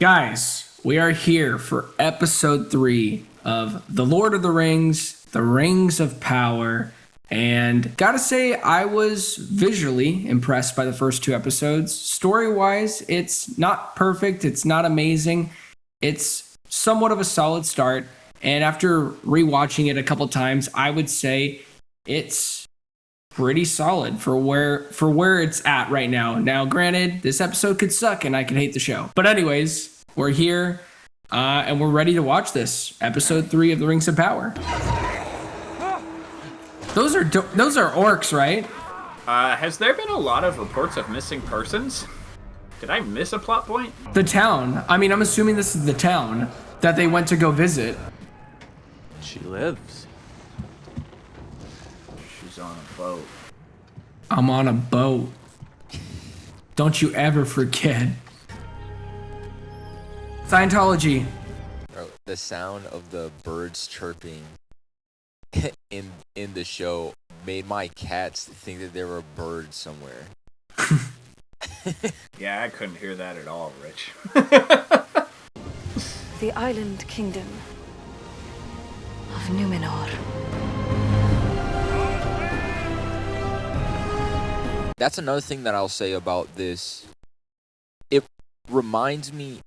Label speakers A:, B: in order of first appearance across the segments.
A: Guys, we are here for episode 3 of The Lord of the Rings, The Rings of Power. And gotta say, I was visually impressed by the first 2 episodes. Story-wise, it's not perfect, it's not amazing. It's somewhat of a solid start. And after rewatching it a couple times, I would say it's pretty solid for where it's at right now. Now, granted, this episode could suck and I could hate the show. But anyways, we're here and we're ready to watch this episode 3 of The Rings of Power. Those are orcs, right?
B: Has there been a lot of reports of missing persons? Did I miss a plot point?
A: The town. I mean, I'm assuming this is the town that they went to go visit.
C: She lives.
B: She's on a boat.
A: I'm on a boat. Don't you ever forget. Scientology.
C: Bro, the sound of the birds chirping in the show made my cats think that there were birds somewhere.
B: Yeah, I couldn't hear that at all, Rich.
D: The island kingdom of Numenor.
C: That's another thing that I'll say about this. It reminds me,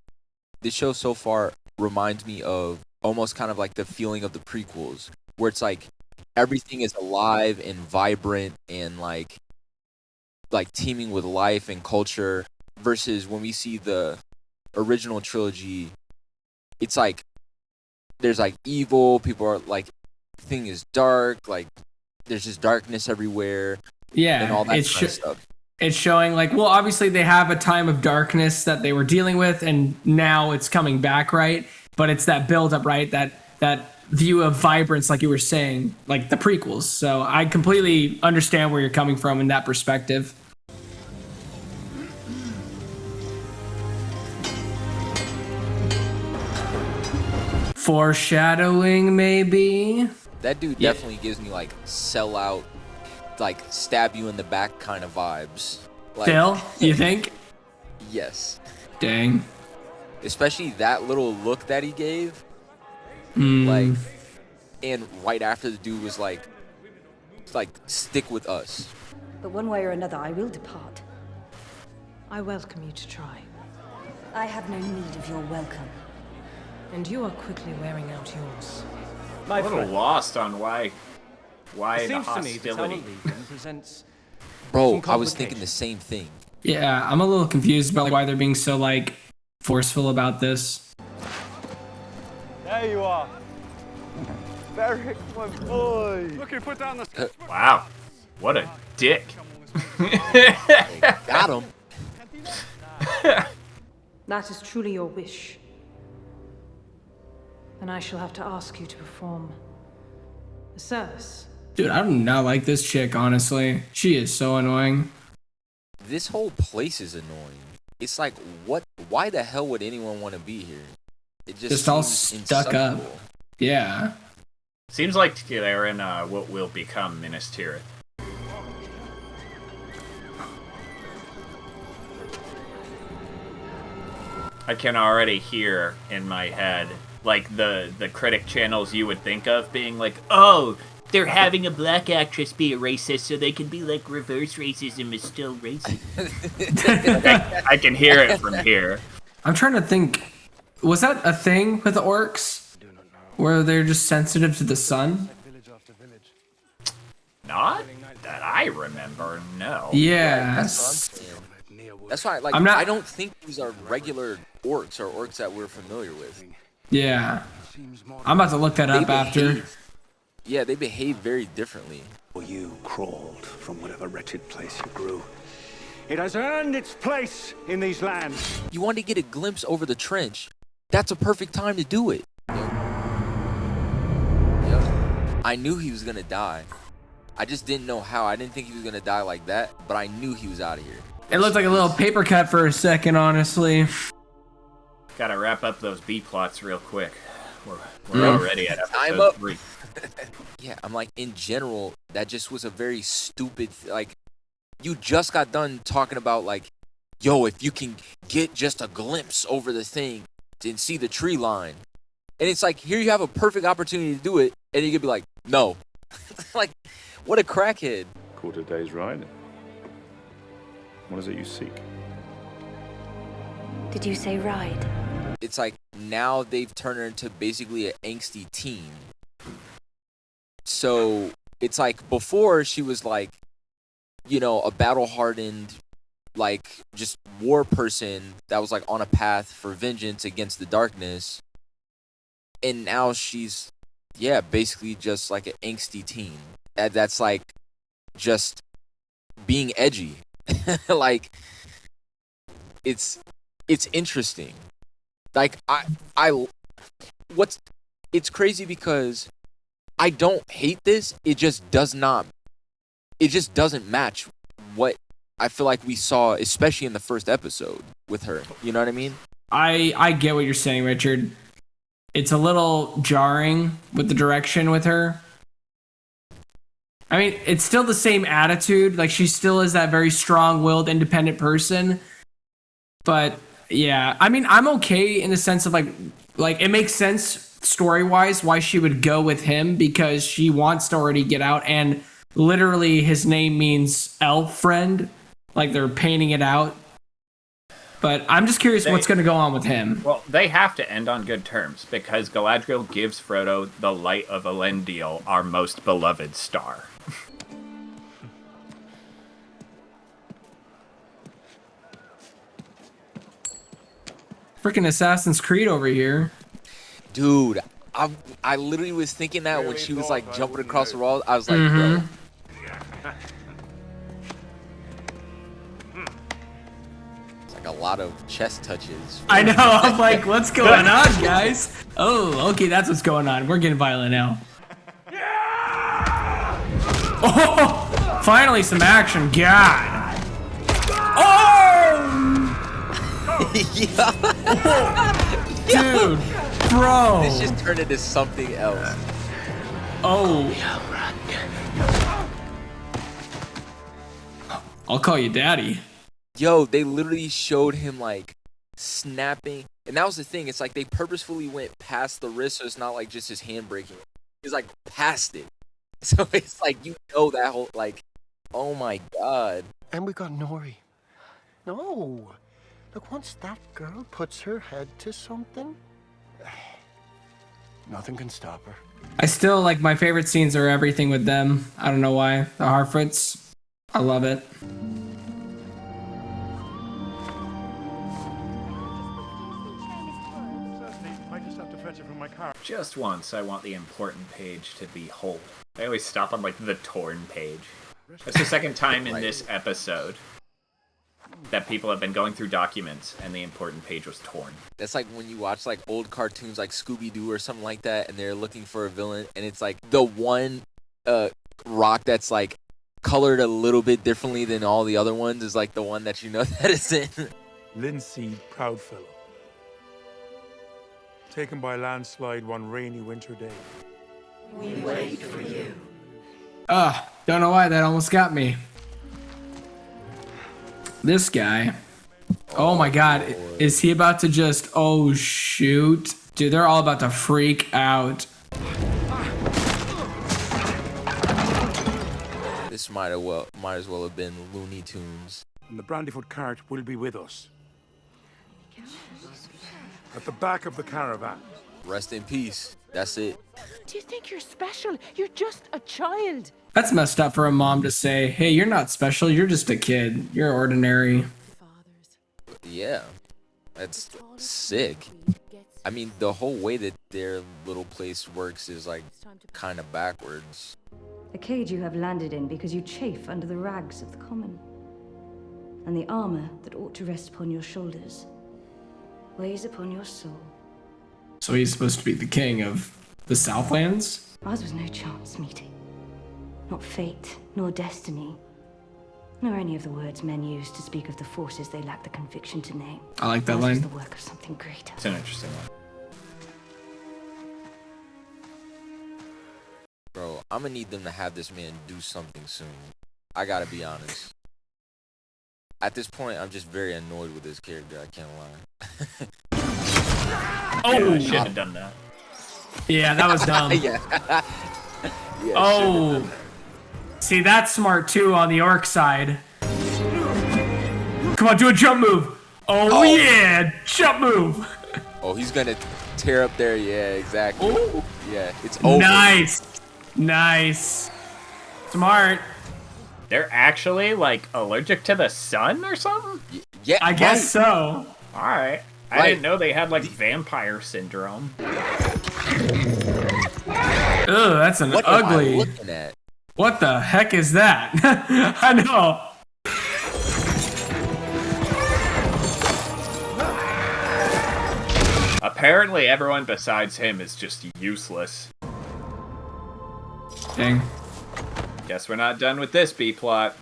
C: this show so far reminds me of almost kind of like the feeling of the prequels, where it's like everything is alive and vibrant and like teeming with life and culture, versus when we see the original trilogy, it's like there's like evil, people are like, thing is dark, like there's just darkness everywhere.
A: Yeah,
C: and all that kind of stuff.
A: It's showing like, well, obviously they have a time of darkness that they were dealing with, and now it's coming back, right? But it's that build up, right? That view of vibrance, like you were saying, like the prequels. So I completely understand where you're coming from in that perspective. Foreshadowing, maybe?
C: That dude definitely gives me like sell out, like stab you in the back kind of vibes. Like,
A: Phil, you think?
C: Yes.
A: Dang.
C: Especially that little look that he gave. Like, and right after the dude was like stick with us.
D: But one way or another, I will depart.
E: I welcome you to try.
D: I have no need of your welcome.
E: And you are quickly wearing out yours.
B: I'm a little lost on why the
F: Seems to me that our
B: hostility.
F: legion presents
C: Bro, I was thinking the same thing.
A: Yeah, I'm a little confused about why they're being so like forceful about this.
G: There you are. Beric, my boy. Look, you put down the...
B: Wow, what a dick.
C: Got him.
E: That is truly your wish. Then I shall have to ask you to perform a service.
A: Dude, I do not like this chick, honestly. She is so annoying.
C: This whole place is annoying. It's like, what? Why the hell would anyone want to be here? It
A: Just all
C: seems
A: stuck up.
C: insufferable.
A: Yeah.
B: Seems like they're in what will become Minas Tirith. I can already hear in my head, like, the critic channels you would think of being like, oh, they're having a black actress be a racist so they can be like reverse racism is still racist. I can hear it from here.
A: I'm trying to think. Was that a thing with the orcs? Where they're just sensitive to the sun?
B: Not that I remember, no.
A: Yeah.
C: That's why, like, I don't think these are regular orcs or orcs that we're familiar with.
A: Yeah. I'm about to look that up after.
C: Yeah, they behave very differently.
H: You crawled from whatever wretched place you grew. It has earned its place in these lands.
C: You want to get a glimpse over the trench. That's a perfect time to do it. Yep. I knew he was gonna die. I just didn't know how. I didn't think he was gonna die like that, but I knew he was out of here.
A: It looked like a little paper cut for a second, honestly.
B: Gotta wrap up those B plots real quick. We're already at
C: Time
B: episode
C: up.
B: 3.
C: Yeah, I'm like, in general, that just was a very stupid, like, you just got done talking about, like, yo, if you can get just a glimpse over the thing and see the tree line. And it's like, here you have a perfect opportunity to do it, and you could be like, no. Like, what a crackhead.
F: Quarter day's ride. What is it you seek?
D: Did you say ride?
C: It's like, now they've turned her into basically an angsty teen. So, it's like, before she was like, you know, a battle-hardened, like, just war person that was like on a path for vengeance against the darkness. And now she's, yeah, basically just like an angsty teen. That's like just being edgy. Like, it's interesting. Like, it's crazy because I don't hate this. It just doesn't match what I feel like we saw, especially in the first episode with her. You know what I mean?
A: I get what you're saying, Richard. It's a little jarring with the direction with her. I mean, it's still the same attitude. Like, she still is that very strong-willed, independent person. But, yeah. I mean, I'm okay in the sense of, like it makes sense story-wise why she would go with him, because she wants to already get out. And literally, his name means elf friend. Like, they're painting it out. But I'm just curious what's going to go on with him.
B: Well, they have to end on good terms, because Galadriel gives Frodo the light of Elendil, our most beloved star.
A: Freaking Assassin's Creed over here.
C: Dude, I literally was thinking that when she was like jumping across the wall. I was like, bro. It's like a lot of chest touches.
A: I know. I'm like, what's going on, guys? Oh, okay, that's what's going on. We're getting violent now. Oh, finally some action. God. Oh! Dude, bro.
C: This just turned into something else.
A: Oh. I'll call you daddy.
C: Yo, they literally showed him like snapping. And that was the thing. It's like they purposefully went past the wrist, so it's not like just his hand breaking. He's like past it. So it's like, you know, that whole, like, oh my God.
I: And we got Nori. No. Look, once that girl puts her head to something, nothing can stop her.
A: I still, like, my favorite scenes are everything with them. I don't know why. The Harfoots. I love it.
B: Just once, I want the important page to be whole. I always stop on, like, the torn page. That's the second time in this episode that people have been going through documents and the important page was torn.
C: That's like when you watch like old cartoons like Scooby-Doo or something like that, and they're looking for a villain, and it's like the one rock that's like colored a little bit differently than all the other ones is like the one that you know that is in.
J: Linseed Proudfellow. Taken by landslide one rainy winter day.
D: We wait for you.
A: Don't know why that almost got me. This guy. Oh my God. Is he about to just, oh shoot. Dude, they're all about to freak out.
C: This might as well have been Looney Tunes.
J: And the Brandyfoot cart will be with us. At the back of the caravan.
C: Rest in peace. That's it.
E: Do you think you're special? You're just a child.
A: That's messed up for a mom to say, hey, you're not special. You're just a kid. You're ordinary.
C: Yeah. That's sick. I mean, the whole way that their little place works is like kind of backwards.
D: A cage you have landed in because you chafe under the rags of the common. And the armor that ought to rest upon your shoulders weighs upon your soul.
A: So he's supposed to be the king of the Southlands?
D: Ours was no chance meeting. Not fate, nor destiny, nor any of the words men use to speak of the forces they lack the conviction to name.
A: I like that
D: Ours
A: line.
D: was the work of something greater.
B: It's an interesting one.
C: Bro, I'm gonna need them to have this man do something soon. I gotta be honest. At this point, I'm just very annoyed with this character. I can't lie.
B: Oh, I shouldn't have done that.
A: Yeah, that was dumb.
C: Yeah. Yeah,
A: oh. See, that's smart too on the orc side. Come on, do a jump move. Oh. Yeah, jump move.
C: Oh, he's gonna tear up there. Yeah, exactly.
A: Ooh.
C: Yeah, it's over.
A: Nice. Smart.
B: They're actually like allergic to the sun or something?
A: Yeah, I guess so.
B: All right. I didn't know they had like vampire syndrome.
A: Ugh, that's an ugly.
C: What am I looking at?
A: What the heck is that? I know.
B: Apparently, everyone besides him is just useless.
A: Dang.
B: Guess we're not done with this B-plot.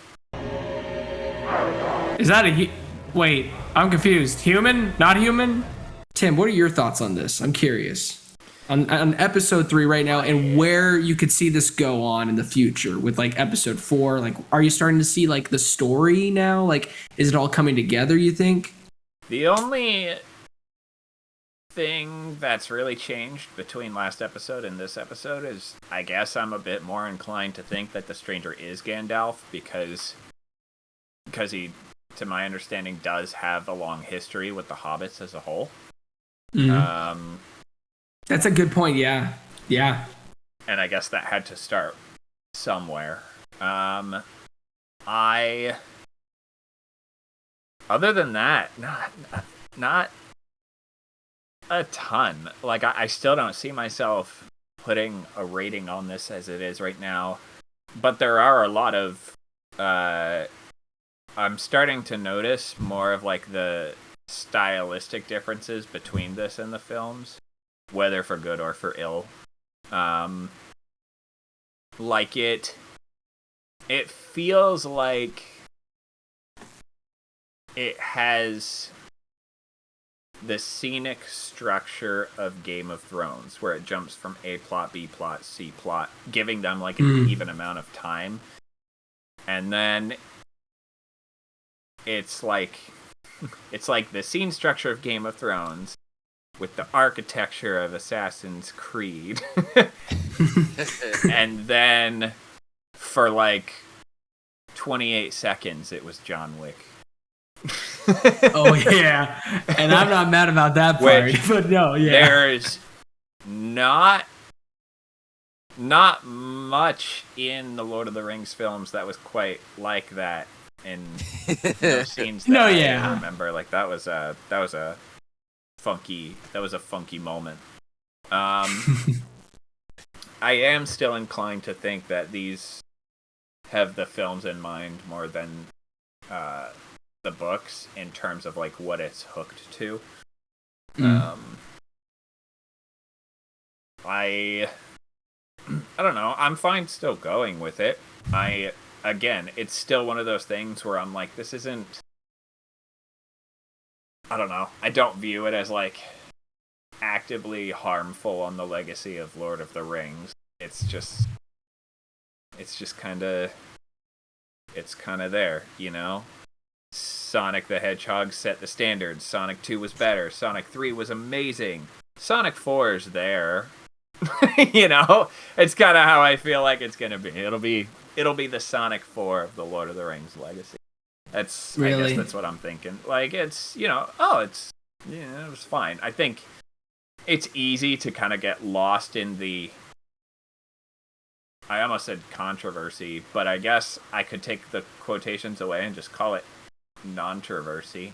A: Is that a... Wait, I'm confused. Human? Not human? Tim, what are your thoughts on this? I'm curious. On episode 3 right now, and where you could see this go on in the future with like episode 4. Like, are you starting to see like the story now? Like, is it all coming together, you think?
B: The only thing that's really changed between last episode and this episode is, I guess I'm a bit more inclined to think that the stranger is Gandalf because he, to my understanding, does have a long history with the hobbits as a whole.
A: Mm-hmm. That's a good point. Yeah.
B: And I guess that had to start somewhere. Other than that, not a ton. Like, I still don't see myself putting a rating on this as it is right now. But there are a lot of... I'm starting to notice more of, like, the stylistic differences between this and the films, whether for good or for ill. Like, it feels like it has the scenic structure of Game of Thrones, where it jumps from A plot, B plot, C plot, giving them like an even amount of time. And then it's like the scene structure of Game of Thrones with the architecture of Assassin's Creed. And then for like 28 seconds it was John Wick.
A: Oh yeah, and I'm not mad about that part. But no, yeah,
B: there's not much in the Lord of the Rings films that was quite like that. In those scenes that I remember, like that was a funky moment. I am still inclined to think that these have the films in mind more than the books in terms of like what it's hooked to. I don't know. I'm fine still going with it. Again, it's still one of those things where I'm like, this isn't... I don't know. I don't view it as like actively harmful on the legacy of Lord of the Rings. It's just kind of there, you know? Sonic the Hedgehog set the standards. Sonic 2 was better. Sonic 3 was amazing. Sonic 4 is there. You know? It's kind of how I feel like it's going to be. It'll be the Sonic 4 of the Lord of the Rings legacy. That's really? I guess that's what I'm thinking. Like, it's, you know, it was fine. I think it's easy to kind of get lost in the... I almost said controversy, but I guess I could take the quotations away and just call it non-traversy.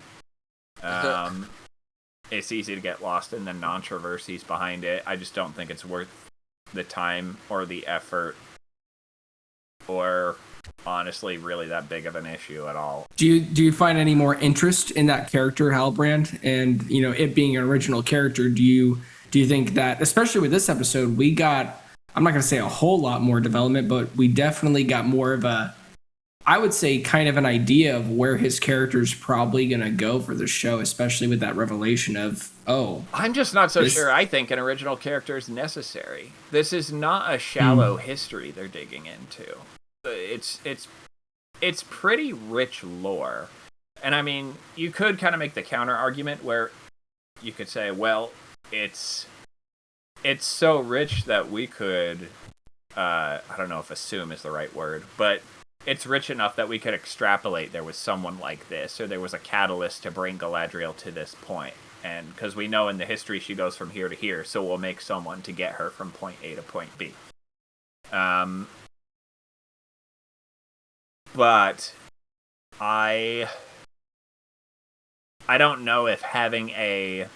B: It's easy to get lost in the non-traversies behind it. I just don't think it's worth the time or the effort, or honestly really that big of an issue at all. Do
A: you find any more interest in that character, Halbrand, and you know it being an original character? Do you think that, especially with this episode, we got, I'm not going to say a whole lot more development, but we definitely got more of a, I would say, kind of an idea of where his character's probably going to go for the show, especially with that revelation of,
B: I'm just not so sure. I think an original character is necessary. This is not a shallow history they're digging into. It's pretty rich lore. And I mean, you could kind of make the counter argument where you could say, well, it's so rich that we could, I don't know if assume is the right word, but it's rich enough that we could extrapolate there was someone like this, or there was a catalyst to bring Galadriel to this point. And because we know in the history she goes from here to here, so we'll make someone to get her from point A to point B. But I don't know if having a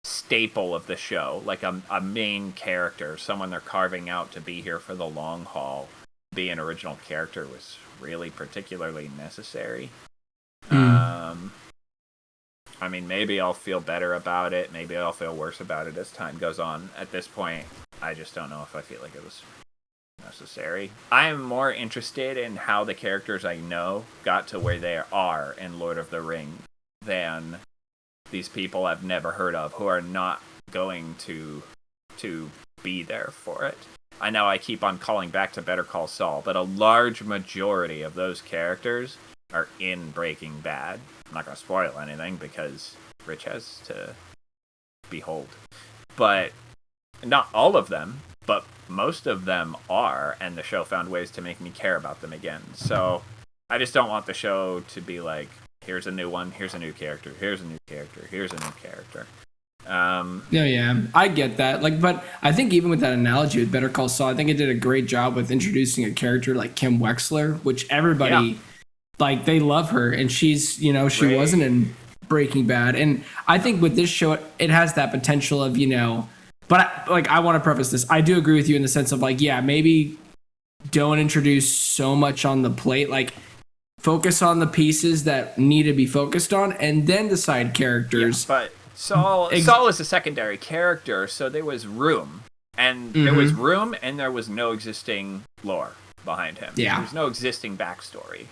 B: staple of the show, like a main character, someone they're carving out to be here for the long haul, be an original character, was really particularly necessary. I mean, maybe I'll feel better about it, maybe I'll feel worse about it as time goes on. At this point, I just don't know if I feel like it was necessary. I am more interested in how the characters I know got to where they are in Lord of the Rings than these people I've never heard of who are not going to be there for it. I know I keep on calling back to Better Call Saul, but a large majority of those characters are in Breaking Bad. I'm not going to spoil anything because Rich has to behold. But not all of them, but most of them are, and the show found ways to make me care about them again. So I just don't want the show to be like, here's a new one, here's a new character, here's a new character, here's a new character.
A: Yeah, I get that. Like, but I think even with that analogy with Better Call Saul, I think it did a great job with introducing a character like Kim Wexler, which everybody, like, they love her, and she's, you know, she wasn't in Breaking Bad. And I think with this show, it has that potential of, you know, but I want to preface this. I do agree with you in the sense of, like, yeah, maybe don't introduce so much on the plate. Like, focus on the pieces that need to be focused on, and then the side characters.
B: Yeah, but Saul is a secondary character, so there was room. And there was room, and there was no existing lore behind him.
A: Yeah.
B: There's no existing backstory.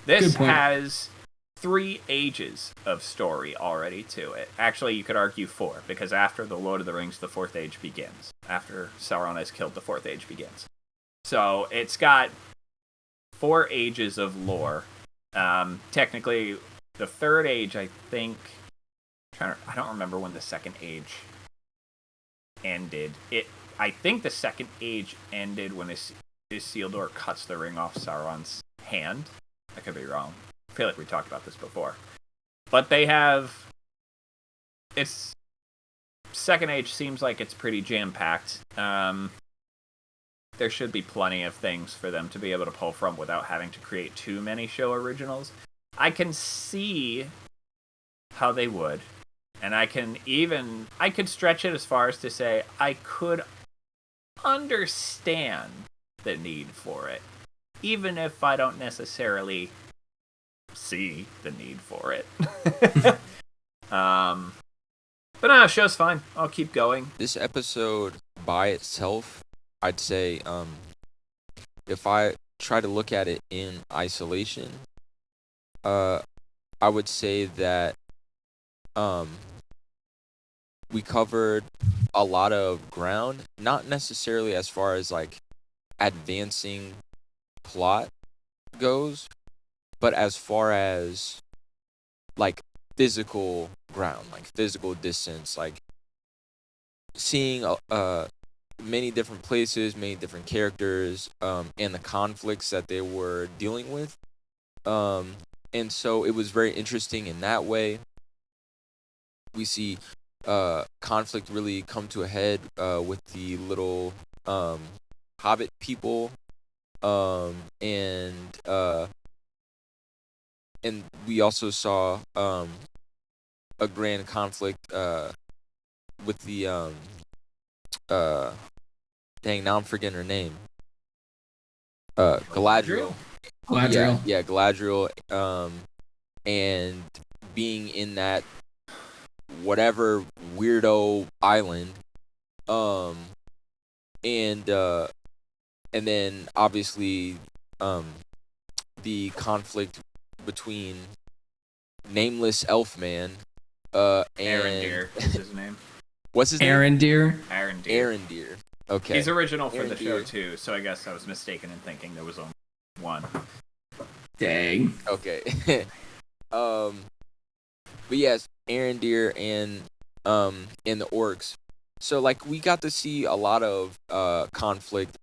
B: This has 3 ages of story already to it. Actually, you could argue 4, because after the Lord of the Rings, the 4th age begins. After Sauron is killed, the 4th age begins. So it's got 4 ages of lore. Technically, the 3rd age, I think... I don't remember when the 2nd age ended. I think the 2nd age ended when Isildur cuts the ring off Sauron's hand. I could be wrong. I feel like we talked about this before. But they have... It's... 2nd age seems like it's pretty jam-packed. There should be plenty of things for them to be able to pull from without having to create too many show originals. I can see how they would. And I could stretch it as far as to say I could understand the need for it, even if I don't necessarily see the need for it. But no, the show's fine. I'll keep going.
C: This episode by itself, I'd say, if I try to look at it in isolation, I would say that we covered a lot of ground, not necessarily as far as like advancing plot goes, but as far as like physical ground, like physical distance, like seeing many different places, many different characters, and the conflicts that they were dealing with. And so it was very interesting in that way. We see conflict really come to a head with the little hobbit people, and we also saw a grand conflict with the dang, now I'm forgetting her name. Galadriel. Yeah, Galadriel. And being in that whatever weirdo island, and then obviously the conflict between nameless elf man and
B: Arondir is his name.
C: What's his name? Arondir. Okay.
B: He's original for the show too, so I guess I was mistaken in thinking there was only one.
A: Dang.
C: Okay. But yes, Arendir and the orcs. So like we got to see a lot of conflict.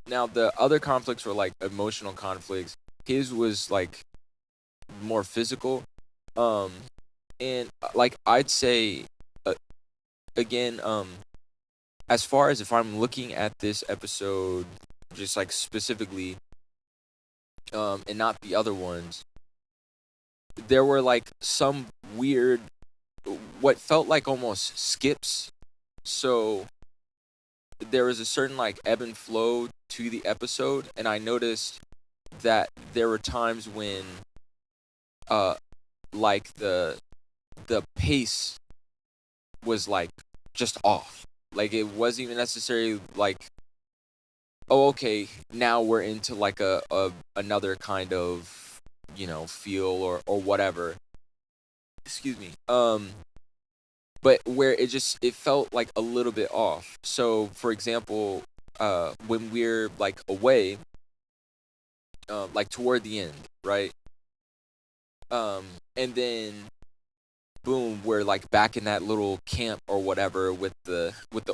C: Now the other conflicts were like emotional conflicts. His was like more physical. And like I'd say again, as far as if I'm looking at this episode just like specifically, and not the other ones, there were like some weird, what felt like almost skips. So there was a certain like ebb and flow to the episode, and I noticed that there were times when like the pace was like just off. Like it wasn't even necessarily like, oh okay, now we're into like a another kind of, you know, feel or whatever. Excuse me. But where it felt like a little bit off. So for example, when we're like away, like toward the end, right? And then boom, we're like back in that little camp or whatever with the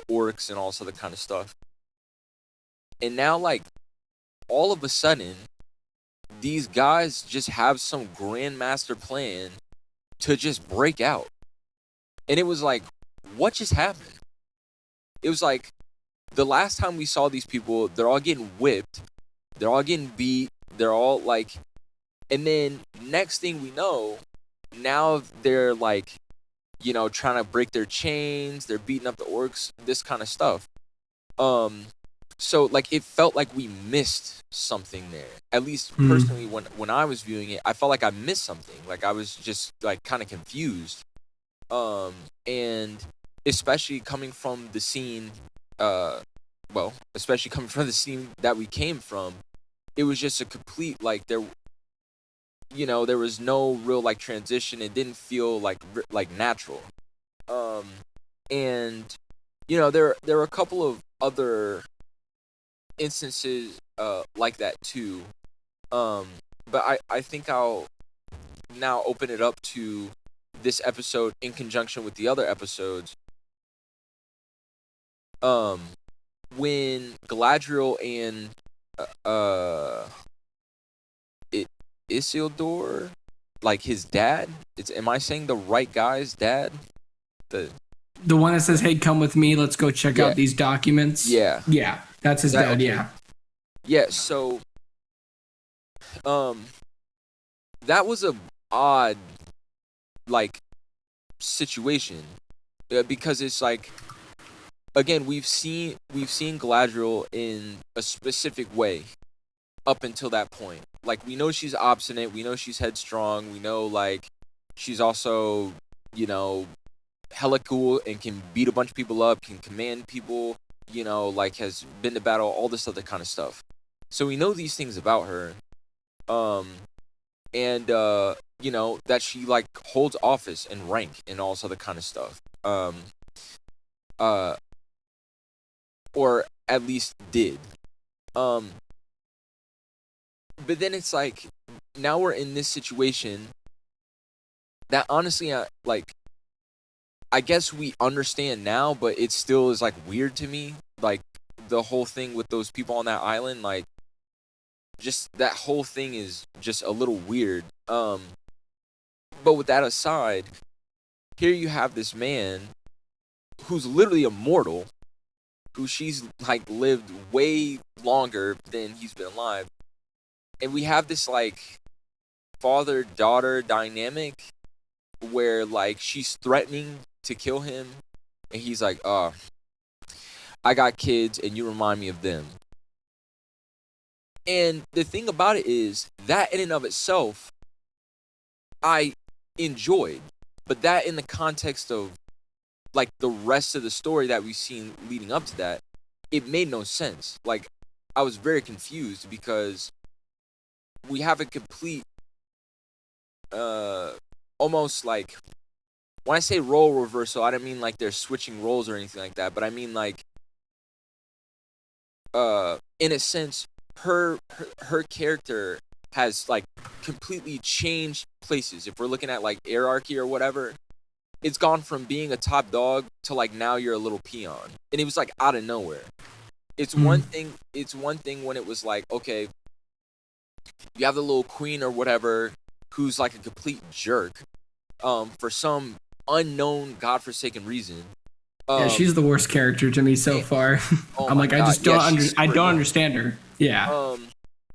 C: orcs and all this other kind of stuff. And now like all of a sudden these guys just have some grandmaster plan to just break out. And it was like, what just happened? It was like the last time we saw these people, they're all getting whipped, they're all getting beat, they're all like, and then next thing we know, now they're like, you know, trying to break their chains, they're beating up the orcs, this kind of stuff. So like it felt like we missed something there. At least personally, when I was viewing it, I felt like I missed something. Like I was just like kind of confused. And especially coming from the scene, especially coming from the scene that we came from, it was just a complete like there was no real like transition. It didn't feel like natural. And you know there were a couple of other instances like that too. But I think I'll now open it up to this episode in conjunction with the other episodes. When Galadriel and Isildur, like his dad, am I saying the right guy's dad?
A: The one that says, "Hey, come with me. Let's go check out these documents."
C: Yeah.
A: Yeah, that's his dad. Okay. Yeah.
C: Yeah. So, that was a odd, like, situation, because it's like, again, we've seen Galadriel in a specific way up until that point. Like, we know she's obstinate, we know she's headstrong, we know like she's also, you know, hella cool and can beat a bunch of people up, can command people, you know, like has been to battle, all this other kind of stuff. So we know these things about her. And you know, that she like holds office and rank and all this other kind of stuff. Or at least did. But then it's like, now we're in this situation that honestly, I guess we understand now, but it still is like weird to me. Like the whole thing with those people on that island, like just that whole thing is just a little weird. But with that aside, here you have this man who's literally immortal, who she's like lived way longer than he's been alive. And we have this like father-daughter dynamic where like she's threatening to kill him and he's like, I got kids and you remind me of them. And the thing about it is that in and of itself I enjoyed, but that in the context of like the rest of the story that we've seen leading up to that, it made no sense. Like I was very confused because we have a complete almost like, when I say role reversal, I don't mean like they're switching roles or anything like that, but I mean like in a sense her character has like completely changed places. If we're looking at like hierarchy or whatever, it's gone from being a top dog to like now you're a little peon, and it was like out of nowhere. It's one thing. It's one thing when it was like, okay, you have the little queen or whatever who's like a complete jerk, for some unknown godforsaken reason.
A: Yeah, she's the worst character to me so far.
C: Oh
A: I'm like, I just don't I don't
C: annoying.
A: understand her. Yeah.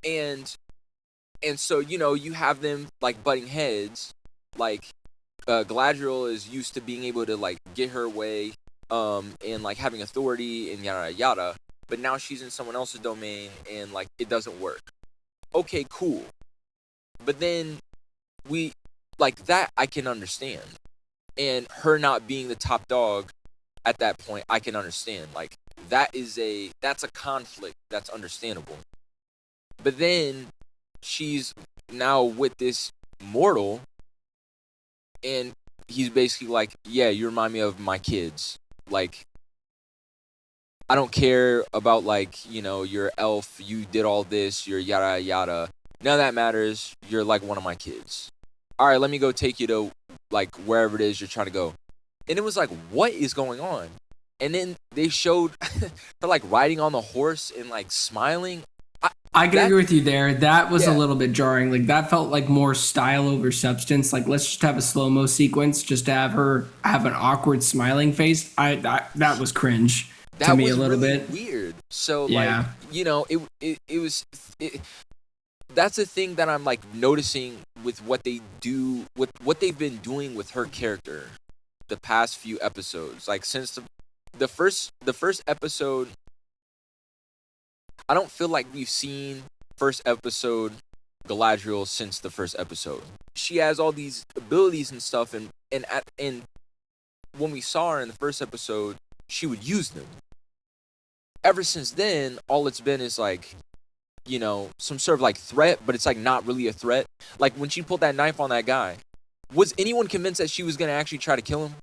C: And so, you know, you have them like butting heads. Like Galadriel is used to being able to like get her way, and like having authority and yada yada, but now she's in someone else's domain and like it doesn't work. Okay, cool. But then we like that I can understand. And her not being the top dog at that point, I can understand. Like that's a conflict that's understandable. But then she's now with this mortal, and he's basically like, yeah, you remind me of my kids. Like, I don't care about, like, you know, you're elf, you did all this, you're yada yada. None of that matters. You're like one of my kids. All right, let me go take you to, like, wherever it is you're trying to go. And it was like, what is going on? And then they showed her, like, riding on the horse and, like, smiling.
A: I can agree with you there. That was a little bit jarring. Like, that felt like more style over substance. Like, let's just have a slow-mo sequence just to have her have an awkward smiling face. That was cringe to me a little bit.
C: Weird. So, like, you know, it was... That's the thing that I'm, like, noticing with what they do, with what they've been doing with her character the past few episodes. Like, since the first episode... I don't feel like we've seen first episode Galadriel since the first episode. She has all these abilities and stuff, and when we saw her in the first episode, she would use them. Ever since then, all it's been is like, you know, some sort of like threat, but it's like not really a threat. Like when she pulled that knife on that guy, was anyone convinced that she was gonna actually try to kill him?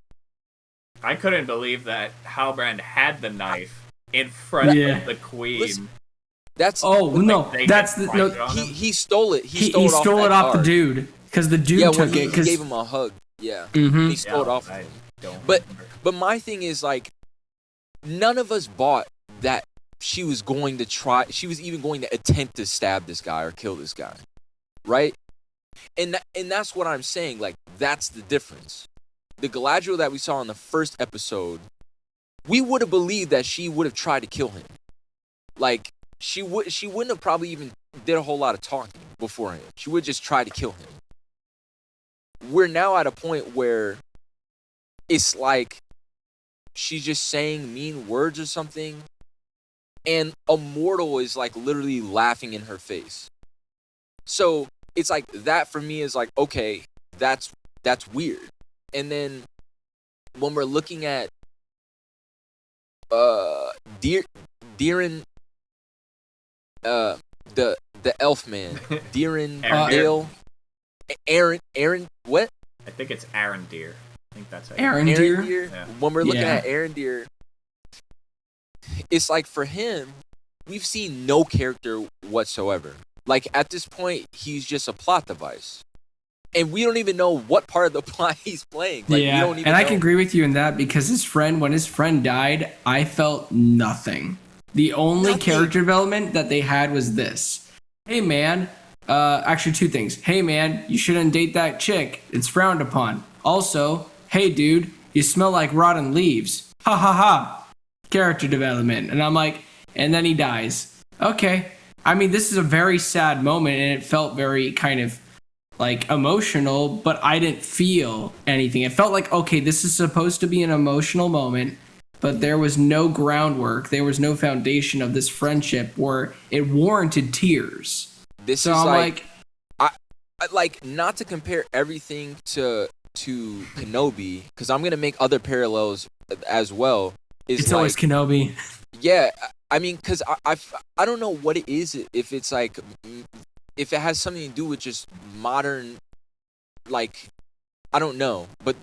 B: I couldn't believe that Halbrand had the knife in front of the queen.
C: Listen, that's
A: he stole it. He stole it off the dude because the dude took it.
C: He gave him a hug. Yeah, he stole it off of him. But my thing is like, none of us bought that she was going to try. She was even going to attempt to stab this guy or kill this guy, right? And that's what I'm saying. Like, that's the difference. The Galadriel that we saw in the first episode, we would have believed that she would have tried to kill him. Like, she wouldn't have probably even did a whole lot of talking beforehand. She would just try to kill him. We're now at a point where it's like she's just saying mean words or something, and a mortal is like literally laughing in her face. So it's like that for me is like, okay, that's weird. And then when we're looking at Deeren, the elf man, Deeren Dale, Aaron, what?
B: I think it's Arondir. I think that's it.
A: Arondir.
B: Yeah.
C: When we're looking at Arondir, it's like for him, we've seen no character whatsoever. Like at this point, he's just a plot device. And we don't even know what part of the plot he's playing. Like, we don't even
A: I
C: know.
A: can agree with you in that because when his friend died, I felt nothing. The only character development that they had was this. Hey, man. Actually, two things. Hey, man, you shouldn't date that chick. It's frowned upon. Also, hey, dude, you smell like rotten leaves. Ha, ha, ha. Character development. And I'm like, and then he dies. Okay. I mean, this is a very sad moment, and it felt very kind of like emotional, but I didn't feel anything. It felt like, okay, this is supposed to be an emotional moment, but there was no groundwork. There was no foundation of this friendship where it warranted tears.
C: This
A: so
C: is
A: I'm
C: like I like, not to compare everything to Kenobi, because I'm gonna make other parallels as well.
A: It's always Kenobi.
C: Yeah, I mean, because I don't know what it is. If it's like, if it has something to do with just modern, like, I don't know, but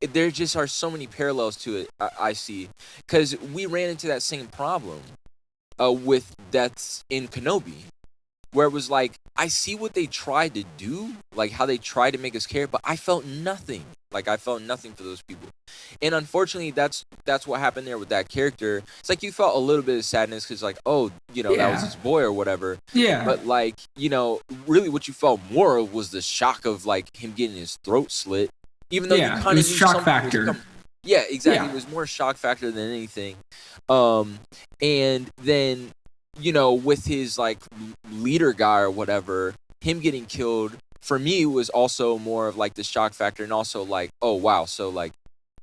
C: there just are so many parallels to it. I see, because we ran into that same problem with deaths in Kenobi, where it was like I see what they tried to do, like how they tried to make us care, but I felt nothing. Like I felt nothing for those people. And unfortunately, that's what happened there with that character. It's like you felt a little bit of sadness because like, oh, that was his boy or whatever.
A: Yeah.
C: But like, really what you felt more of was the shock of like him getting his throat slit. Even though you kind of knew
A: shock factor.
C: Yeah, exactly.
A: Yeah.
C: It was more shock factor than anything. And then, with his like leader guy or whatever, him getting killed, for me it was also more of like the shock factor, and also like, oh wow, so like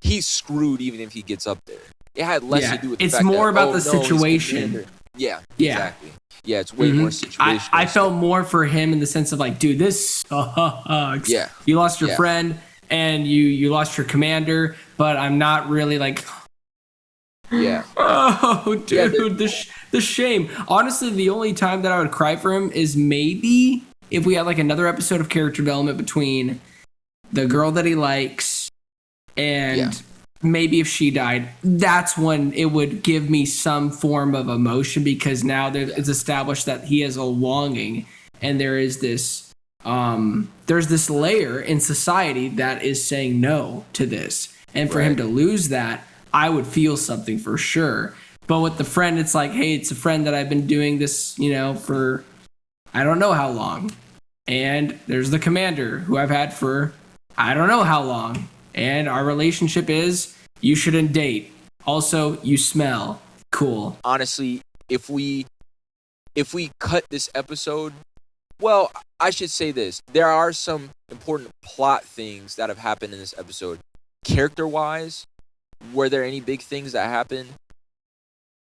C: he's screwed even if he gets up there. It had less to do with the
A: it's
C: fact
A: more
C: that,
A: about the situation.
C: Yeah, exactly. Yeah, it's way more situational.
A: I felt more for him in the sense of like, dude, this sucks.
C: Yeah.
A: You lost your friend and you lost your commander, but I'm not really like,
C: yeah.
A: Oh, dude, the shame. Honestly, the only time that I would cry for him is maybe if we had like another episode of character development between the girl that he likes and maybe if she died. That's when it would give me some form of emotion, because now it's established that he has a longing, and there is this there's this layer in society that is saying no to this, and for him to lose that, I would feel something for sure. But with the friend, it's like, hey, it's a friend that I've been doing this, for I don't know how long. And there's the commander who I've had for I don't know how long. And our relationship is, you shouldn't date. Also, you smell. Cool.
C: Honestly, if we cut this episode, well, I should say this. There are some important plot things that have happened in this episode. Character-wise, were there any big things that happened?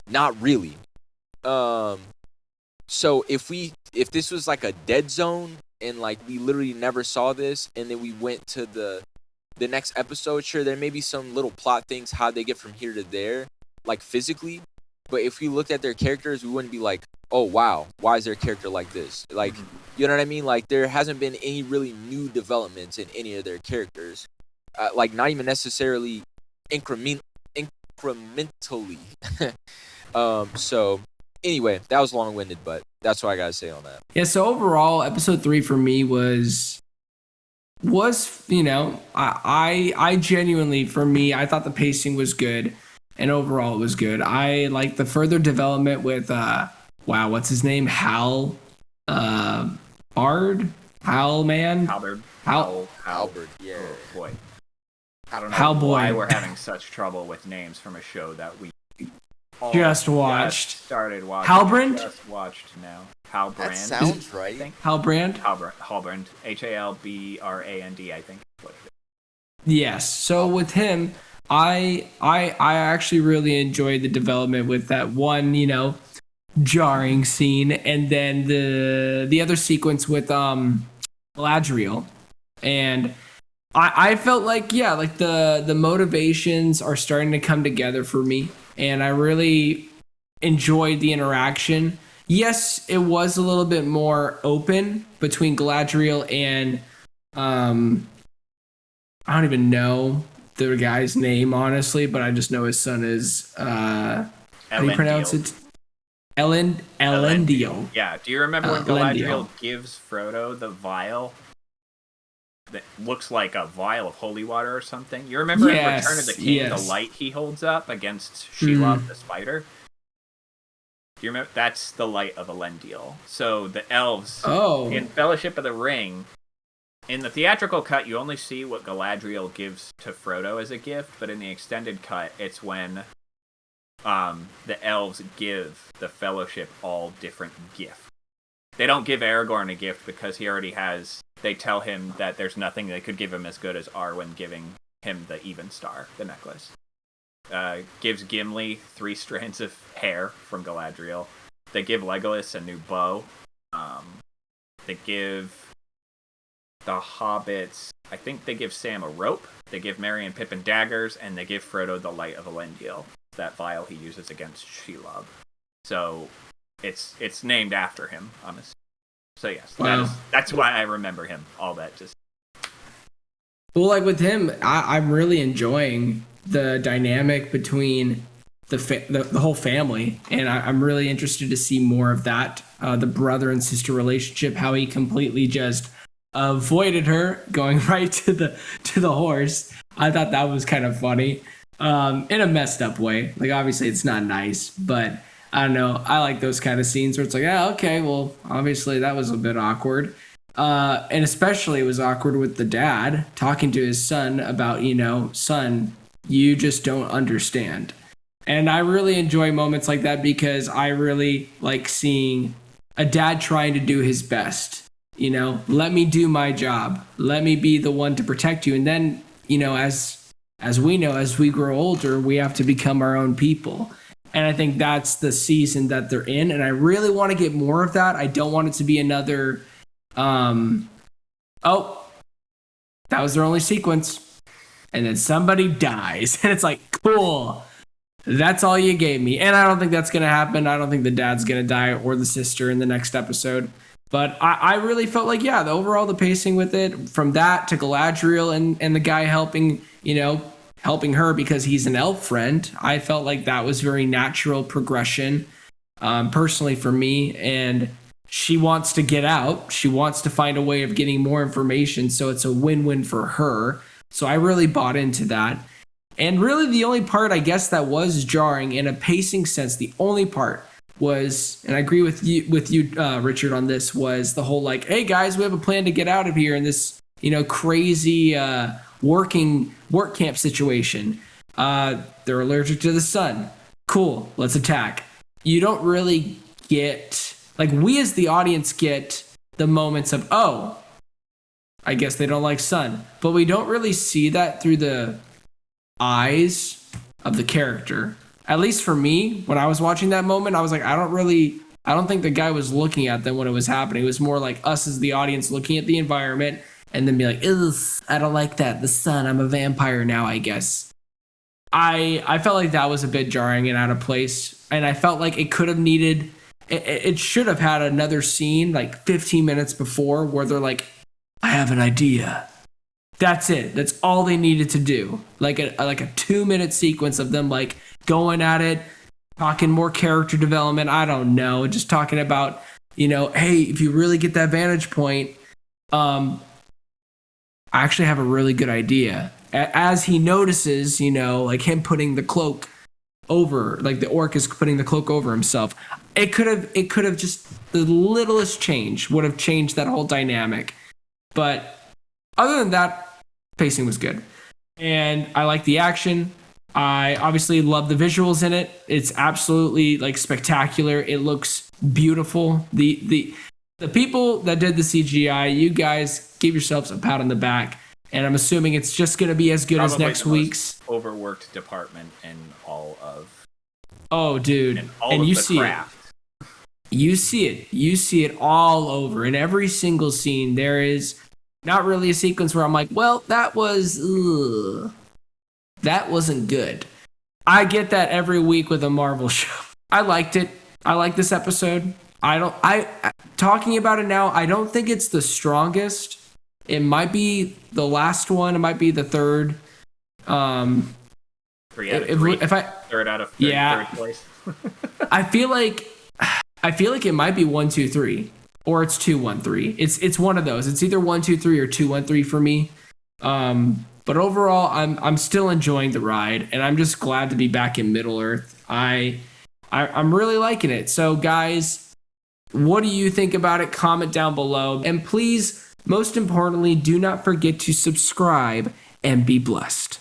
C: Not really. So if this was like a dead zone and like we literally never saw this, and then we went to the next episode, sure, there may be some little plot things how they get from here to there, like physically. But if we looked at their characters, we wouldn't be like, oh wow, why is their character like this? Like, you know what I mean? Like, there hasn't been any really new developments in any of their characters. Like, not even necessarily incrementally. So anyway, that was long-winded, but that's what I gotta say on that.
A: Yeah, so overall, episode 3 for me was I genuinely, for me, I thought the pacing was good, and overall it was good. I like the further development with what's his name? Halberd? Halberd,
C: yeah.
B: Oh boy. I don't know why we're having such trouble with names from a show that we
A: just watched.
B: Started watching.
A: Halbrand?
B: Just watched now. Halbrand.
C: That sounds right.
A: Halbrand?
B: Halbrand. Halbrand, I think.
A: Yes. So with him, I actually really enjoyed the development with that one, jarring scene, and then the other sequence with Galadriel. And I felt like the motivations are starting to come together for me, and I really enjoyed the interaction. Yes, it was a little bit more open between Galadriel and I don't even know the guy's name, honestly, but I just know his son is how do you pronounce it? Elendil.
B: Yeah. Do you remember when Galadriel gives Frodo the vial that looks like a vial of holy water or something? You remember in Return of the King, the light he holds up against Shelob the spider? Do you remember? That's the light of Elendil. So the elves in Fellowship of the Ring, in the theatrical cut, you only see what Galadriel gives to Frodo as a gift, but in the extended cut, it's when the elves give the Fellowship all different gifts. They don't give Aragorn a gift because he already has. They tell him that there's nothing they could give him as good as Arwen giving him the Even Star, the necklace. Gives Gimli 3 strands of hair from Galadriel. They give Legolas a new bow. They give the hobbits, I think they give Sam a rope. They give Merry and Pippin daggers, and they give Frodo the Light of Elendil, that vial he uses against Shelob. So it's named after him, honestly. So yes, that's why I remember him. All that just.
A: Well, like with him, I'm really enjoying the dynamic between the whole family, and I'm really interested to see more of that. The brother and sister relationship, how he completely just avoided her going right to the horse. I thought that was kind of funny, in a messed up way. Like, obviously it's not nice, but I don't know. I like those kind of scenes where it's like, yeah, okay, well, obviously that was a bit awkward. And especially it was awkward with the dad talking to his son about, son, you just don't understand. And I really enjoy moments like that because I really like seeing a dad trying to do his best. Let me do my job. Let me be the one to protect you. And then, as we know, as we grow older, we have to become our own people. And I think that's the season that they're in. And I really want to get more of that. I don't want it to be another, that was their only sequence. And then somebody dies. And it's like, cool. That's all you gave me. And I don't think that's going to happen. I don't think the dad's going to die or the sister in the next episode. But I really felt like, the pacing with it, from that to Galadriel and the guy helping her because he's an elf friend, I felt like that was very natural progression, personally for me. And she wants to get out. She wants to find a way of getting more information. So it's a win-win for her. So I really bought into that. And really the only part, I guess, that was jarring in a pacing sense, the only part was, and I agree with you, Richard, on this, was the whole like, hey guys, we have a plan to get out of here in this, crazy work camp situation. They're allergic to the sun. Cool, let's attack. You don't really get, like, we as the audience get the moments of, oh, I guess they don't like sun, but we don't really see that through the eyes of the character. At least for me, when I was watching that moment, I was like, I don't think the guy was looking at them when it was happening. It was more like us as the audience looking at the environment and then be like, ugh, I don't like that. The sun, I'm a vampire now, I guess. I felt like that was a bit jarring and out of place. And I felt like it could have needed, it should have had another scene like 15 minutes before where they're like, I have an idea. That's it. That's all they needed to do. Like a 2-minute sequence of them like going at it, talking more character development. I don't know. Just talking about, hey, if you really get that vantage point, I actually have a really good idea. As he notices, like him putting the cloak over, like the orc is putting the cloak over himself. It could have just, the littlest change would have changed that whole dynamic. But other than that, pacing was good. And I like the action. I obviously love the visuals in it. It's absolutely like spectacular. It looks beautiful. The people that did the CGI, you guys give yourselves a pat on the back. And I'm assuming it's just going to be as good as next week's.
B: Overworked department in all of.
A: Oh, dude.
B: And you see craft.
A: You see it. You see it all over. In every single scene, there is not really a sequence where I'm like, well, that wasn't good. I get that every week with a Marvel show. I liked it. I like this episode. Talking about it now, I don't think it's the strongest. It might be the last one. It might be the third.
B: 3 out of 3. Third out of third place.
A: I feel like it might be 1, 2, 3, or it's 2, 1, 3. It's one of those. It's either 1, 2, 3 or 2, 1, 3 for me. But overall, I'm still enjoying the ride, and I'm just glad to be back in Middle Earth. I'm really liking it. So, guys, what do you think about it? Comment down below, and please, most importantly, do not forget to subscribe and be blessed.